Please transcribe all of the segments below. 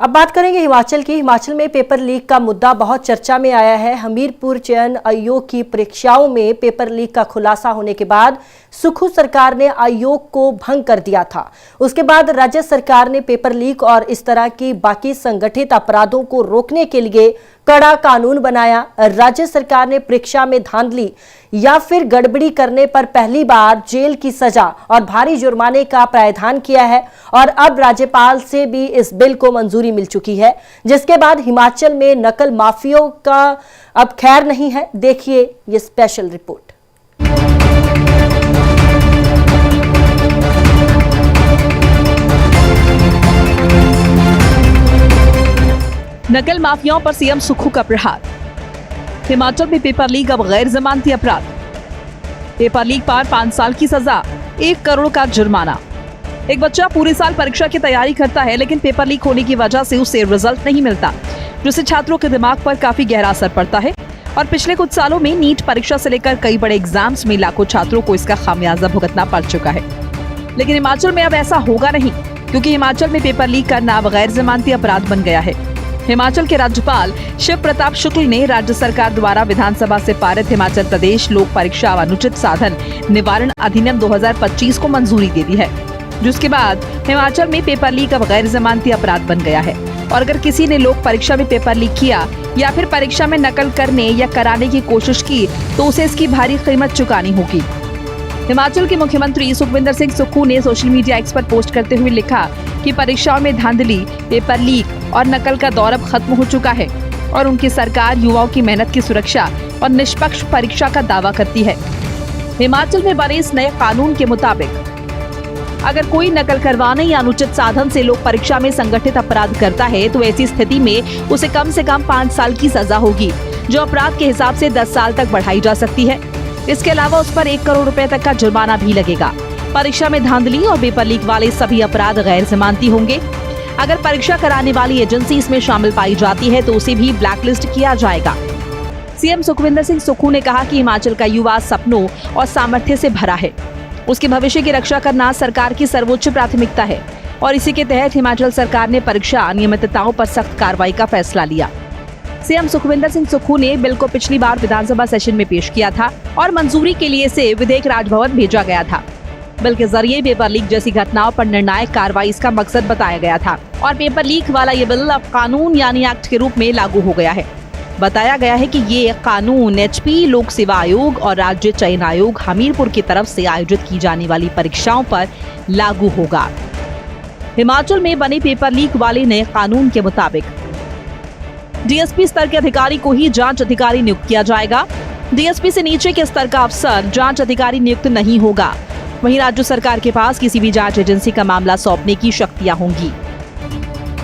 अब बात करेंगे हिमाचल की। हिमाचल में पेपर लीक का मुद्दा बहुत चर्चा में आया है। हमीरपुर चयन आयोग की परीक्षाओं में पेपर लीक का खुलासा होने के बाद सुक्खू सरकार ने आयोग को भंग कर दिया था। उसके बाद राज्य सरकार ने पेपर लीक और इस तरह की बाकी संगठित अपराधों को रोकने के लिए कड़ा कानून बनाया। राज्य सरकार ने परीक्षा में धांधली या फिर गड़बड़ी करने पर पहली बार जेल की सजा और भारी जुर्माने का प्रावधान किया है और अब राज्यपाल से भी इस बिल को मंजूरी मिल चुकी है, जिसके बाद हिमाचल में नकल माफियों का अब खैर नहीं है। देखिए ये स्पेशल रिपोर्ट। नकल माफियाओं पर सीएम सुक्खू का प्रहार। हिमाचल में पेपर लीक अब गैर जमानती अपराध। पेपर लीक पर 5 साल की सजा, 1 करोड़ का जुर्माना। एक बच्चा पूरे साल परीक्षा की तैयारी करता है, लेकिन पेपर लीक होने की वजह से उसे रिजल्ट नहीं मिलता, जिससे छात्रों के दिमाग पर काफी गहरा असर पड़ता है। और पिछले कुछ सालों में नीट परीक्षा से लेकर कई बड़े एग्जाम्स में लाखों छात्रों को इसका खामियाजा भुगतना पड़ चुका है। लेकिन हिमाचल में अब ऐसा होगा नहीं, क्योंकि हिमाचल में पेपर लीक करना अब गैर जमानती अपराध बन गया है। हिमाचल के राज्यपाल शिव प्रताप शुक्ल ने राज्य सरकार द्वारा विधानसभा से पारित हिमाचल प्रदेश लोक परीक्षा अनुचित साधन निवारण अधिनियम 2025 को मंजूरी दे दी है, जिसके बाद हिमाचल में पेपर लीक अब गैर जमानती अपराध बन गया है। और अगर किसी ने लोक परीक्षा में पेपर लीक किया या फिर परीक्षा में नकल करने या कराने की कोशिश की तो उसे इसकी भारी कीमत चुकानी होगी। हिमाचल के मुख्यमंत्री सुखविंदर सिंह सुक्खू ने सोशल मीडिया एक्स पर पोस्ट करते हुए लिखा कि परीक्षाओं में धांधली, पेपर लीक और नकल का दौर अब खत्म हो चुका है और उनकी सरकार युवाओं की मेहनत की सुरक्षा और निष्पक्ष परीक्षा का दावा करती है। हिमाचल में बने इस नए कानून के मुताबिक अगर कोई नकल करवाने या अनुचित साधन से लोक परीक्षा में संगठित अपराध करता है तो ऐसी स्थिति में उसे कम से कम 5 साल की सजा होगी, जो अपराध के हिसाब से 10 साल तक बढ़ाई जा सकती है। इसके अलावा उस पर 1 करोड़ रुपए तक का जुर्माना भी लगेगा। परीक्षा में धांधली और पेपर लीक वाले सभी अपराध गैर जमानती होंगे। अगर परीक्षा कराने वाली एजेंसी इसमें शामिल पाई जाती है तो उसे भी ब्लैकलिस्ट किया जाएगा। सीएम सुखविंदर सिंह सुक्खू ने कहा कि हिमाचल का युवा सपनों और सामर्थ्य से भरा है। उसके भविष्य की रक्षा करना सरकार की सर्वोच्च प्राथमिकता है और इसी के तहत हिमाचल सरकार ने परीक्षा अनियमितताओं पर सख्त कार्रवाई का फैसला लिया। सीएम सुखविंदर सिंह सुक्खू ने बिल को पिछली बार विधानसभा सेशन में पेश किया था और मंजूरी के लिए इसे विधेयक राजभवन भेजा गया था। बिल के जरिए पेपर लीक जैसी घटनाओं पर निर्णायक कार्रवाई इसका मकसद बताया गया था और पेपर लीक वाला ये बिल अब कानून यानी एक्ट के रूप में लागू हो गया है। बताया गया है कि ये कानून एचपी लोक सेवा आयोग और राज्य चयन आयोग हमीरपुर की तरफ से आयोजित की जाने वाली परीक्षाओं पर लागू होगा। हिमाचल में बने पेपर लीक वाले नए कानून के मुताबिक डीएसपी स्तर के अधिकारी को ही जांच अधिकारी नियुक्त किया जाएगा। डीएसपी से नीचे के स्तर का अफसर जांच अधिकारी नियुक्त नहीं होगा। वहीं राज्य सरकार के पास किसी भी जांच एजेंसी का मामला सौंपने की शक्तियां होंगी।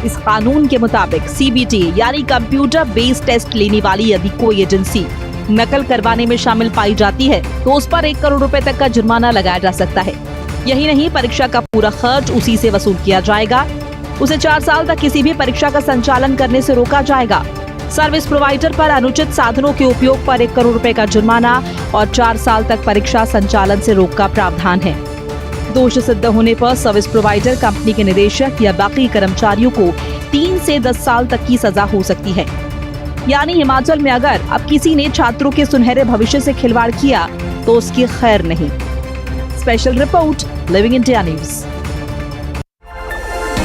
इस कानून के मुताबिक सीबीटी यानी कंप्यूटर बेस्ड टेस्ट लेने वाली यदि कोई एजेंसी नकल करवाने में शामिल पाई जाती है तो उस पर 1 करोड़ रुपए तक का जुर्माना लगाया जा सकता है। यही नहीं, परीक्षा का पूरा खर्च उसी से वसूल किया जाएगा। उसे 4 साल तक किसी भी परीक्षा का संचालन करने से रोका जाएगा। सर्विस प्रोवाइडर पर अनुचित साधनों के उपयोग पर 1 करोड़ रुपए का जुर्माना और 4 साल तक परीक्षा संचालन से रोक का प्रावधान है। दोष सिद्ध होने पर सर्विस प्रोवाइडर, कंपनी के निदेशक या बाकी कर्मचारियों को 3 से 10 साल तक की सजा हो सकती है। यानी हिमाचल में अगर अब किसी ने छात्रों के सुनहरे भविष्य से खिलवाड़ किया तो उसकी खैर नहीं। Special report, living India news.